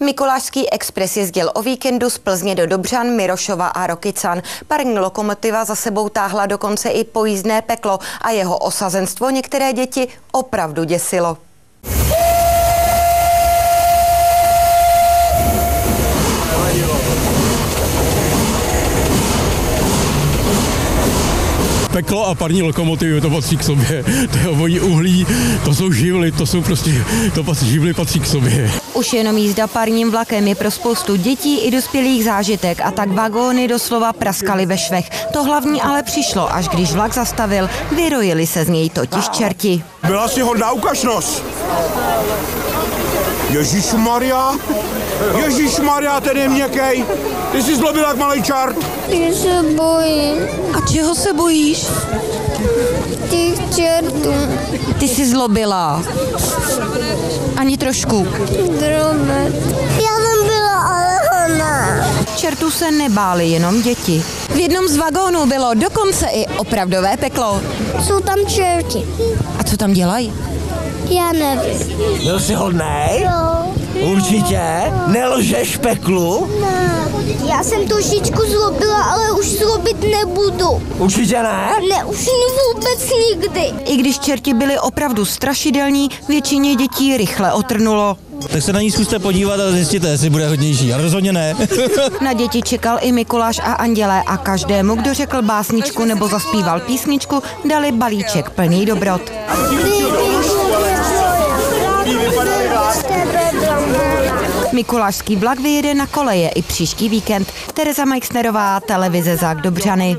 Mikulášský expres jezdil o víkendu z Plzně do Dobřan, Mirošova a Rokycan. Parní lokomotiva za sebou táhla dokonce i pojízdné peklo a jeho osazenstvo některé děti opravdu děsilo. Peklo a parní lokomotivy, to patří k sobě. To je obojí uhlí, to jsou živly, živly patří k sobě. Už jenom jízda parním vlakem je pro spoustu dětí i dospělých zážitek a tak vagóny doslova praskaly ve švech. To hlavní ale přišlo, až když vlak zastavil, vyrojili se z něj totiž čerti. Byla si hodná, ukaž nos. Ježišmarja, ten je měkkej. Ty jsi zlobil jak malej čart. Já se bojím. A čeho se bojíš? Těch čertů. Ty jsi zlobila. Ani trošku. Drobet. Já jsem byla ale ona. Čertů se nebáli jenom děti. V jednom z vagónů bylo dokonce i opravdové peklo. Jsou tam čerti. A co tam dělají? Já nevím. Byl jsi hodnej? Jo. Určitě? Nelžeš peklu? Ne. Já jsem trošičku zlobila, ale už zlobit nebudu. Určitě ne? Ne, už vůbec nikdy. I když čerti byli opravdu strašidelní, většině dětí rychle otrnulo. Tak se na ní zkuste podívat a zjistíte, jestli bude hodnější. Ale rozhodně ne. Na děti čekal i Mikuláš a andělé a každému, kdo řekl básničku nebo zaspíval písničku, dali balíček plný dobrot. Mikulášský vlak vyjede na koleje i příští víkend. Tereza Majksnerová, televize Zák Dobřany.